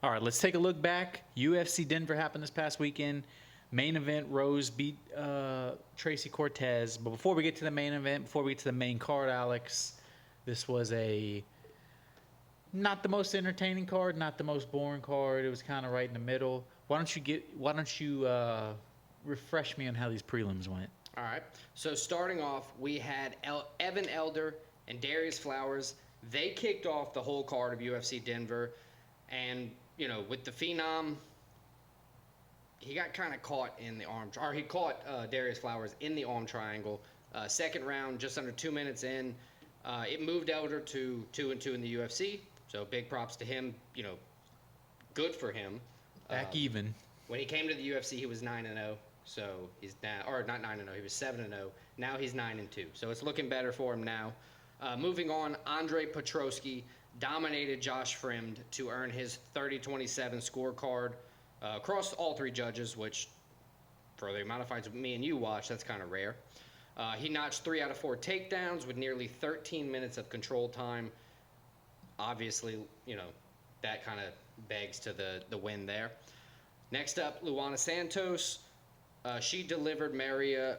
All right, let's take a look back. UFC Denver happened this past weekend. Main event, Rose beat Tracy Cortez. But before we get to the main event, before we get to the main card, Alex, this was not the most entertaining card, not the most boring card. It was kind of right in the middle. Why don't you refresh me on how these prelims went? All right. So starting off, we had Evan Elder and Darius Flowers. They kicked off the whole card of UFC Denver, and with the Phenom, he got kind of caught in the arm, or he caught Darius Flowers in the arm triangle. Second round, just under 2 minutes in, it moved Elder to 2-2 in the UFC. So big props to him. Good for him. Back even. When he came to the UFC, he was 9-0. So he's now, or not 9-0. He was 7-0. Now he's 9-2. So it's looking better for him now. Moving on, Andre Petroski dominated Josh Fremd to earn his 30-27 scorecard across all three judges, which for the amount of fights me and you watch, that's kind of rare. He notched 3 out of 4 takedowns with nearly 13 minutes of control time. Obviously, that kind of begs to the win there. Next up, Luana Santos. She delivered Maria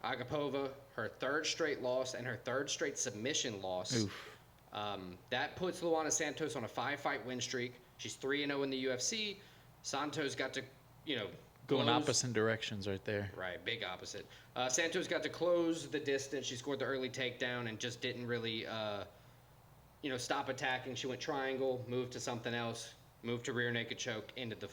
Agapova her third straight loss and her third straight submission loss. That puts Luana Santos on a 5-fight win streak. She's 3-0 in the UFC. Santos got to, going opposite directions right there. Right, big opposite. Santos got to close the distance. She scored the early takedown and just didn't really, stop attacking. She went triangle, moved to something else, moved to rear naked choke, ended the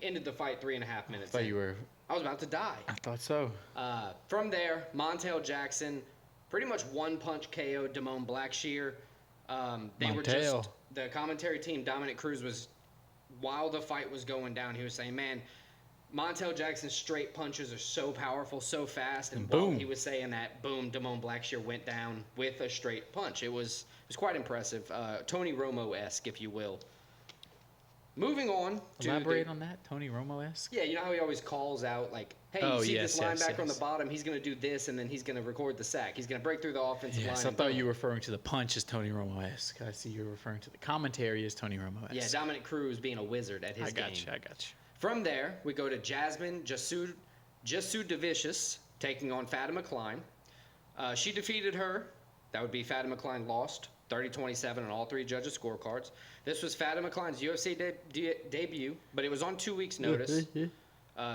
ended the fight 3.5 minutes. I was about to die. I thought so. From there, Montel Jackson pretty much one-punch KO Damone Blackshear. The commentary team, Dominic Cruz, was, while the fight was going down, he was saying, man, Montel Jackson's straight punches are so powerful, so fast, and boom. While he was saying that, boom, Damone Blackshear went down with a straight punch. It was quite impressive. Tony Romo-esque, if you will. Moving on. Elaborate on that, Tony Romo-esque? Yeah, you know how he always calls out, like, hey, this linebacker on the bottom, he's going to do this, and then he's going to record the sack. He's going to break through the offensive line. I thought you were referring to the punch as Tony Romo-esque. I see you're referring to the commentary as Tony Romo-esque. Yeah, Dominic Cruz being a wizard at his game. I got you. From there, we go to Jasmine Jasudavicius taking on Fatima Klein. She defeated her. That would be Fatima Klein lost. 30-27 on all three judges' scorecards. This was Fatima Klein's UFC debut, but it was on 2 weeks' notice.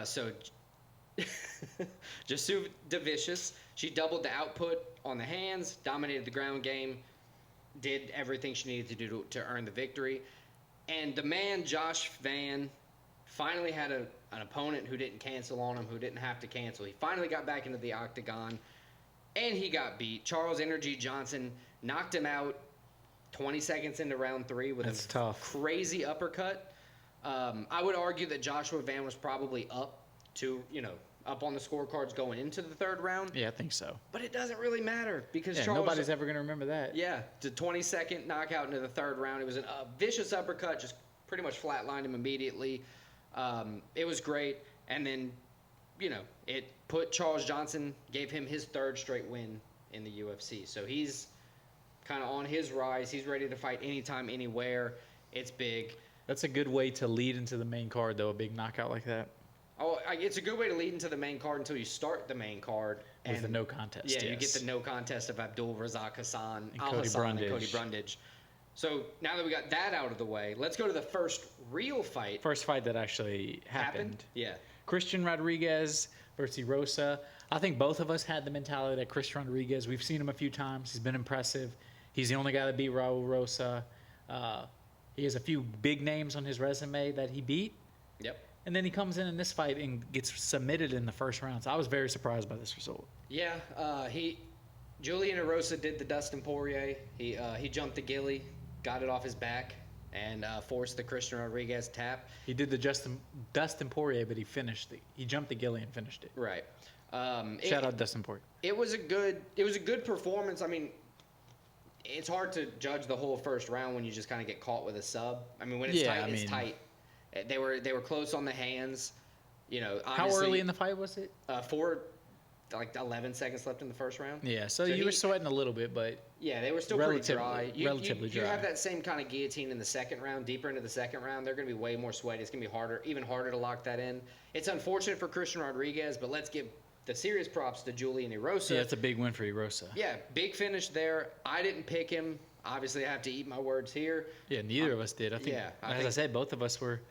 So, Jasudavicius, she doubled the output on the hands, dominated the ground game, did everything she needed to do to earn the victory. And the man, Josh Van, finally had an opponent who didn't cancel on him, who didn't have to cancel. He finally got back into the octagon, and he got beat. Charles Energy Johnson knocked him out 20 seconds into round 3 with crazy uppercut. I would argue that Joshua Van was probably up on the scorecards going into the third round. Yeah, I think so. But it doesn't really matter because Charles, nobody's ever going to remember that. Yeah, the 22nd knockout into the third round. It was a vicious uppercut, just pretty much flatlined him immediately. It was great. And then, it put Charles Johnson, gave him his third straight win in the UFC. So he's kind of on his rise. He's ready to fight anytime, anywhere. It's big. That's a good way to lead into the main card, though, a big knockout like that. Oh, it's a good way to lead into the main card until you start the main card. With the no contest, Yeah, you get the no contest of Abdul, Razak, Hassan, and Alhassan, and Cody Brundage. So now that we got that out of the way, let's go to the first real fight. First fight that actually happened. Yeah. Christian Rodriguez versus Erosa. I think both of us had the mentality that Christian Rodriguez, we've seen him a few times. He's been impressive. He's the only guy that beat Raul Rosa. He has a few big names on his resume that he beat. Yep. And then he comes in this fight and gets submitted in the first round. So I was very surprised by this result. Yeah. Julian Erosa did the Dustin Poirier. He jumped the gilly, got it off his back, and forced the Christian Rodriguez tap. He did the Dustin Poirier, but he jumped the gilly and finished it. Right. Shout out Dustin Poirier. It was a good performance. I mean, it's hard to judge the whole first round when you just kind of get caught with a sub. I mean, when it's tight, it's tight. They were close on the hands. How early in the fight was it? like 11 seconds left in the first round. Yeah, so you were sweating a little bit, but yeah, they were still pretty dry. Relatively dry. You have that same kind of guillotine in the second round, deeper into the second round. They're going to be way more sweaty. It's going to be harder, even harder to lock that in. It's unfortunate for Christian Rodriguez, but let's give the serious props to Julian Erosa. Yeah, it's a big win for Erosa. Yeah, big finish there. I didn't pick him. Obviously, I have to eat my words here. Yeah, neither of us did. I think, I said, both of us were.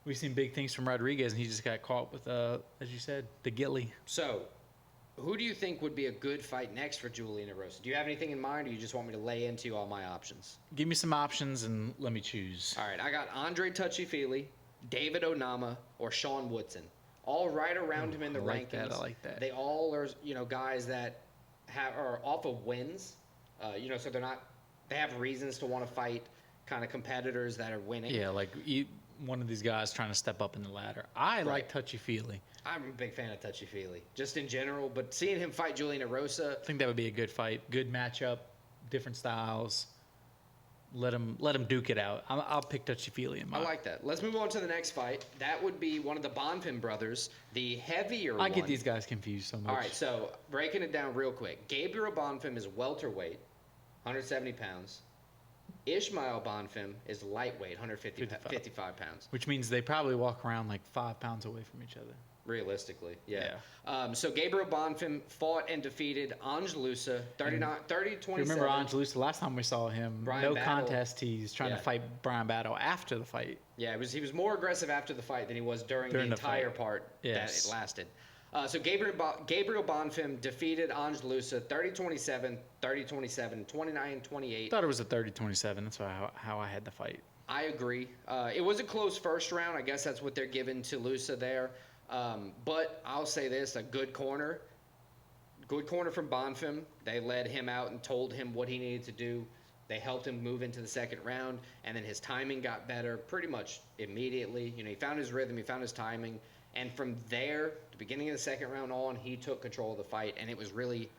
We've seen big things from Rodriguez, and he just got caught with, as you said, the gilly. So, who do you think would be a good fight next for Julian Erosa? Do you have anything in mind, or you just want me to lay into all my options? Give me some options, and let me choose. All right, I got Andre Touchy-Feely, David Onama, or Sean Woodson. All right around him in the rankings. I like that. They all are, guys that are off of wins. So they're not. They have reasons to want to fight kind of competitors that are winning. Yeah, like one of these guys trying to step up in the ladder. I like Touchy-Feely. I'm a big fan of Touchy-Feely, just in general. But seeing him fight Julian Erosa, I think that would be a good fight. Good matchup, different styles. Let him duke it out. I'll pick Touchy-Feely in my. I like that. Let's move on to the next fight. That would be one of the Bonfim brothers, the heavier one. I get these guys confused so much. All right, so breaking it down real quick. Gabriel Bonfim is welterweight, 170 pounds. Ishmael Bonfim is lightweight, 155 pounds. Which means they probably walk around like 5 pounds away from each other. Realistically, yeah. So Gabriel Bonfim fought and defeated Ange Loosa, 30-27. Remember Ange Loosa? Last time we saw him, Brian Battle. Contest. He's trying to fight Brian Battle after the fight. Yeah, he was more aggressive after the fight than he was during the entire part that it lasted. So Gabriel Bonfim defeated Ange Loosa 30-27, 30-27, 29-28. I thought it was a 30-27. That's how I had the fight. I agree. It was a close first round. I guess that's what they're giving to Loosa there. But I'll say this, a good corner from Bonfim. They led him out and told him what he needed to do. They helped him move into the second round, and then his timing got better pretty much immediately. He found his rhythm, he found his timing, and from there, the beginning of the second round on, he took control of the fight, and it was really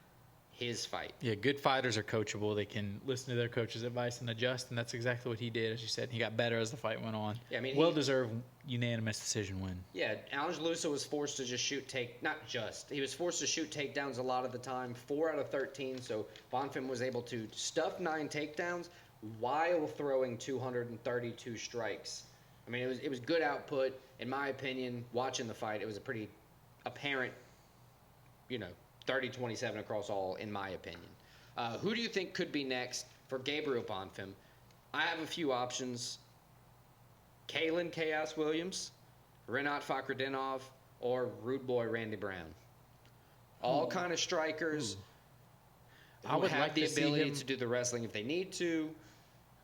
his fight. Yeah, good fighters are coachable. They can listen to their coach's advice and adjust, and that's exactly what he did. As you said, he got better as the fight went on. Yeah, I mean, well-deserved unanimous decision win. Yeah, Ange Loosa was forced to just he was forced to shoot takedowns a lot of the time, 4 out of 13, so Bonfim was able to stuff 9 takedowns while throwing 232 strikes. I mean, it was good output. In my opinion, watching the fight, it was a pretty apparent, 30-27 across all, in my opinion. Who do you think could be next for Gabriel Bonfim? I have a few options. Kalen Chaos Williams, Renat Fakhretdinov, or Rude Boy Randy Brown. All kind of strikers who have the ability to do the wrestling if they need to.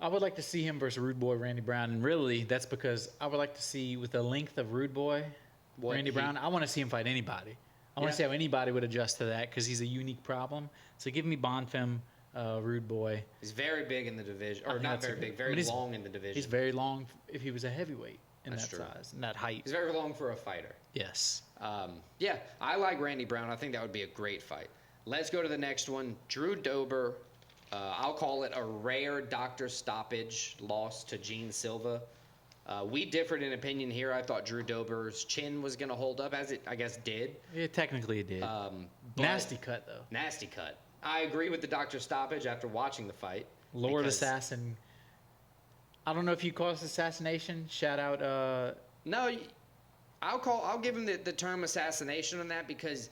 I would like to see him versus Rude Boy Randy Brown, and really that's because I would like to see, with the length of Rude Boy Randy Brown, I want to see him fight anybody. I want to see how anybody would adjust to that because he's a unique problem. So give me Bonfim, Rude Boy. He's very big in the division, or not very big, very long in the division. He's very long if he was a heavyweight in that size and that height. He's very long for a fighter. Yes. Yeah, I like Randy Brown. I think that would be a great fight. Let's go to the next one. Drew Dober. I'll call it a rare doctor stoppage loss to Gene Silva. We differed in opinion here. I thought Drew Dober's chin was going to hold up, as it, I guess, did. Yeah, technically it did. Nasty cut, though. Nasty cut. I agree with the doctor stoppage after watching the fight. Lord Assassin. I don't know if you call this assassination. Shout out. No, I'll give him the term assassination on that because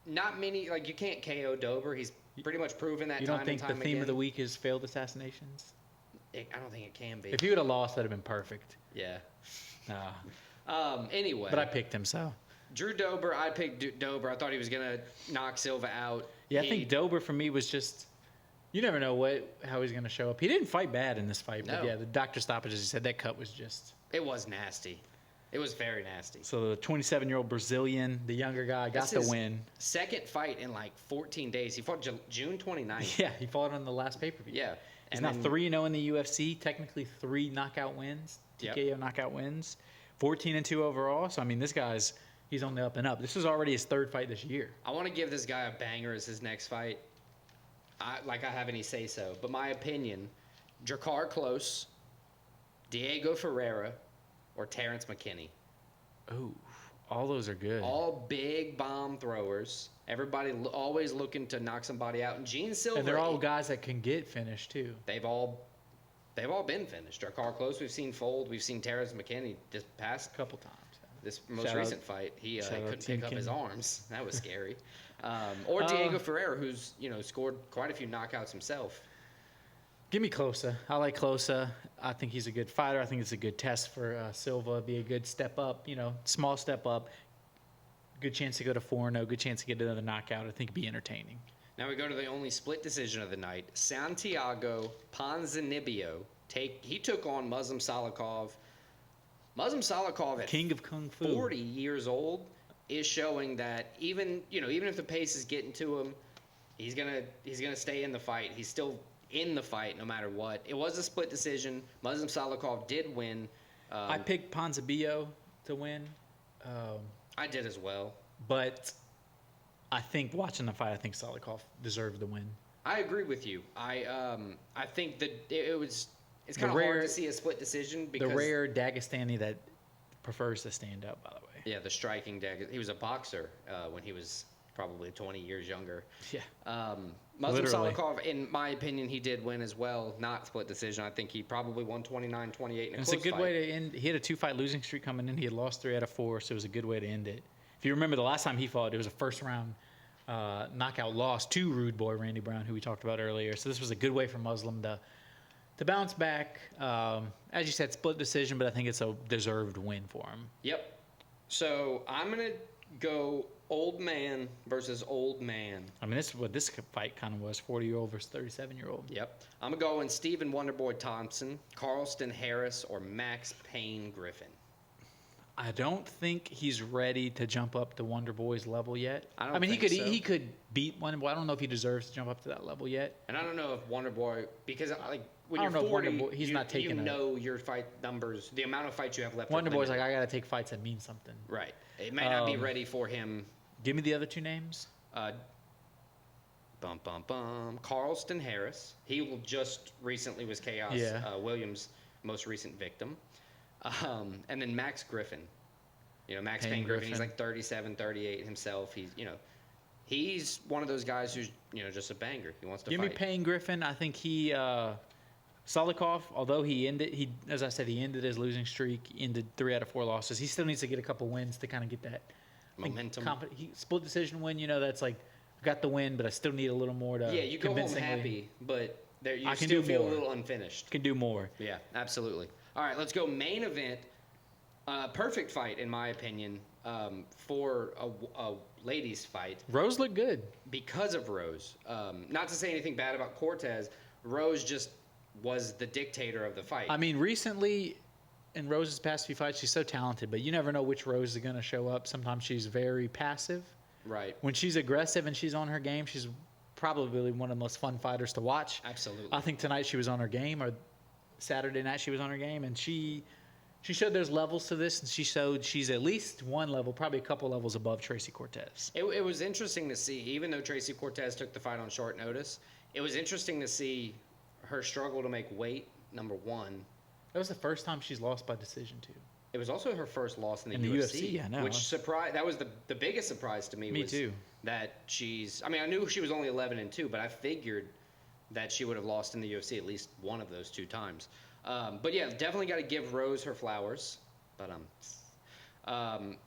not many, you can't KO Dober. He's pretty much proven that time and time again. You don't think the theme of the week is failed assassinations? I don't think it can be. If he would have lost, that'd have been perfect. Yeah. Anyway. But I picked him, so. Drew Dober, I picked Dober. I thought he was going to knock Silva out. Yeah, I think Dober for me was just, you never know how he's going to show up. He didn't fight bad in this fight, but yeah, the doctor stoppage, as you said, that cut was just. It was nasty. It was very nasty. So the 27-year-old Brazilian, the younger guy, got the win. Second fight in 14 days. He fought June 29th. Yeah, he fought on the last pay-per-view. Yeah. He's now 3-0 in the UFC, technically 3 knockout wins, TKO knockout wins, 14-2 overall. So, I mean, this guy's, he's on the up and up. This was already his 3rd fight this year. I want to give this guy a banger as his next fight. I have any say-so. But my opinion, Drakkar Klose, Diego Ferreira, or Terrence McKinney. Oh, all those are good. All big bomb throwers. Everybody always looking to knock somebody out. And Gene Silva. And they're all guys that can get finished too. They've all been finished. Our Carl Close, we've seen fold. We've seen Terrence McKinney just pass A couple times. this most recent fight. He couldn't pick up his arms. That was scary. Or Diego Ferreira, who's scored quite a few knockouts himself. Give me Closa. I like Closa. I think he's a good fighter. I think it's a good test for Silva. Be a good step up, small step up. Good chance to go to 4-0. Good chance to get another knockout. I think it'd be entertaining. Now we go to the only split decision of the night. Santiago Ponzinibbio. He took on Muslim Salikhov. Muslim Salikhov at King of Kung Fu. 40 years old is showing that even if the pace is getting to him, he's gonna stay in the fight. He's still in the fight no matter what. It was a split decision. Muslim Salikhov did win. I picked Ponzinibbio to win. I did as well. But I think watching the fight, I think Salikhov deserved the win. I agree with you. I think that it's kind of hard to see a split decision because the rare Dagestani that prefers to stand up, by the way. Yeah, the striking he was a boxer when he was probably 20 years younger. Yeah. Muslim Salikhov, in my opinion, he did win as well. Not split decision. I think he probably won 29-28 in a close It's a good fight. way to end. He had a 2-fight losing streak coming in. He had lost 3 out of 4, so it was a good way to end it. If you remember the last time he fought, it was a first-round knockout loss to Rude Boy Randy Brown, who we talked about earlier. So this was a good way for Muslim to bounce back. As you said, split decision, but I think it's a deserved win for him. Yep. So I'm going to go old man versus old man. I mean, this is what this fight kind of was, 40-year-old versus 37-year-old. Yep. I'm going to go in Stephen Wonderboy Thompson, Carlston Harris, or Max Payne Griffin. I don't think he's ready to jump up to Wonder Boy's level yet. I mean, think he could beat Wonder Boy. I don't know if he deserves to jump up to that level yet. And I don't know if Wonder Boy, because when I you're don't know if 40, Wonder Boy- he's not taking your fight numbers, the amount of fights you have left. Wonder Boy's like, I got to take fights that mean something. Right. It may not be ready for him. Give me the other 2 names. Carlston Harris. He just recently was Chaos Williams' most recent victim. And then Max Griffin. Max Payne Griffin. He's like 37, 38 himself. He's one of those guys who's just a banger. He wants to Give fight. me Payne Griffin. I think Salikhov, although he ended his losing streak, ended 3 out of 4 losses. He still needs to get a couple wins to kind of get that momentum. Split decision win. That's like I got the win, but I still need a little more to. Yeah, you go home happy, but you can still do feel more. a little unfinished. Can do more. Yeah, absolutely. All right, let's go main event. Perfect fight, in my opinion, for a ladies' fight. Rose looked good. Because of Rose. Not to say anything bad about Cortez. Rose just was the dictator of the fight. I mean, recently, in Rose's past few fights, she's so talented, but you never know which Rose is going to show up. Sometimes she's very passive. Right. When she's aggressive and she's on her game, she's probably one of the most fun fighters to watch. Absolutely. I think tonight she was on her game, or Saturday night she was on her game, and she showed there's levels to this, and she showed she's at least one level, probably a couple levels above Tracy Cortez. It was interesting to see, even though Tracy Cortez took the fight on short notice, it was interesting to see her struggle to make weight, number one. That was the first time she's lost by decision, too. It was also her first loss in the UFC. I know. Which that was the biggest surprise to me. Me too. That I knew she was only 11-2, but I figured that she would have lost in the UFC at least one of those 2 times. But yeah, definitely got to give Rose her flowers. But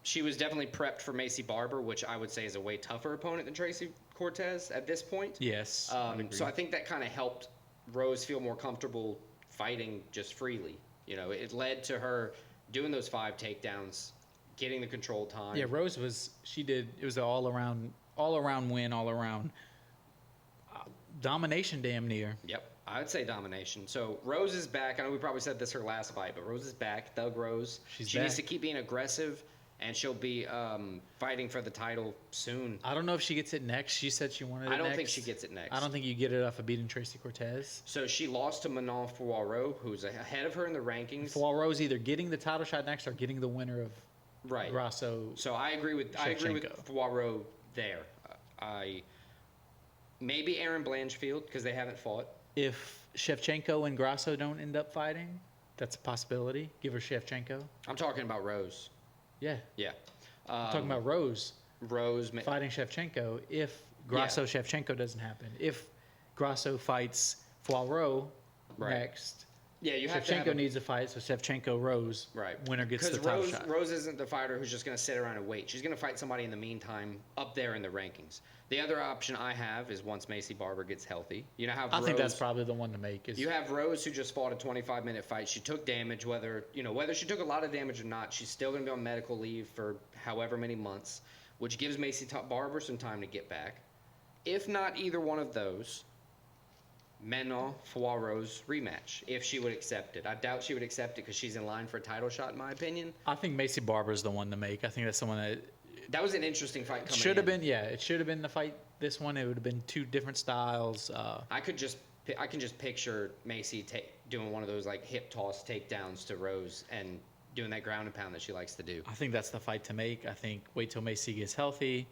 she was definitely prepped for Macy Barber, which I would say is a way tougher opponent than Tracy Cortez at this point. Yes. So I think that kind of helped Rose feel more comfortable fighting just freely. It led to her doing those 5 takedowns, getting the control time. Yeah, Rose it was an all around win, all around domination damn near. Yep, I would say domination. So Rose is back. I know we probably said this her last fight, but Rose is back. Thug Rose. She needs to keep being aggressive, and she'll be fighting for the title soon. I don't know if she gets it next. She said she wanted it next. I don't think she gets it next. I don't think you get it off of beating Tracy Cortez. So she lost to Manon Fiorot, who's ahead of her in the rankings. Fiorot's either getting the title shot next or getting the winner of Grasso. So I agree with Fiorot there. Maybe Aaron Blanchfield, because they haven't fought. If Shevchenko and Grasso don't end up fighting, that's a possibility. Give her Shevchenko. I'm talking about Rose. Yeah. Yeah. I'm talking about Rose. Rose. fighting Shevchenko if Grasso Shevchenko doesn't happen. If Grasso fights Poirot next, you have Shevchenko to needs a fight, so Shevchenko Rose. Right. Winner gets the Because title shot. Rose isn't the fighter who's just going to sit around and wait. She's going to fight somebody in the meantime up there in the rankings. The other option I have is once Macy Barber gets healthy. You know how I think that's probably the one to make. You have Rose who just fought a 25-minute fight. She took damage, whether she took a lot of damage or not. She's still going to be on medical leave for however many months, which gives Macy Barber some time to get back. If not either one of those, Manon Poirot's rematch, if she would accept it. I doubt she would accept it because she's in line for a title shot, in my opinion. I think Macy Barber's the one to make. I think that's the one that was an interesting fight coming in. Should have been, it should have been the fight. This one, it would have been two different styles. I can just picture Macy doing one of those like hip toss takedowns to Rose and doing that ground and pound that she likes to do. I think that's the fight to make. I think wait till Macy gets healthy,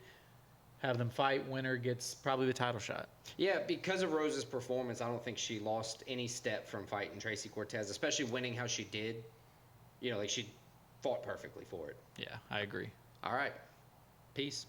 have them fight. Winner gets probably the title shot. Yeah, because of Rose's performance, I don't think she lost any step from fighting Tracy Cortez, especially winning how she did. She fought perfectly for it. Yeah, I agree. All right. Peace.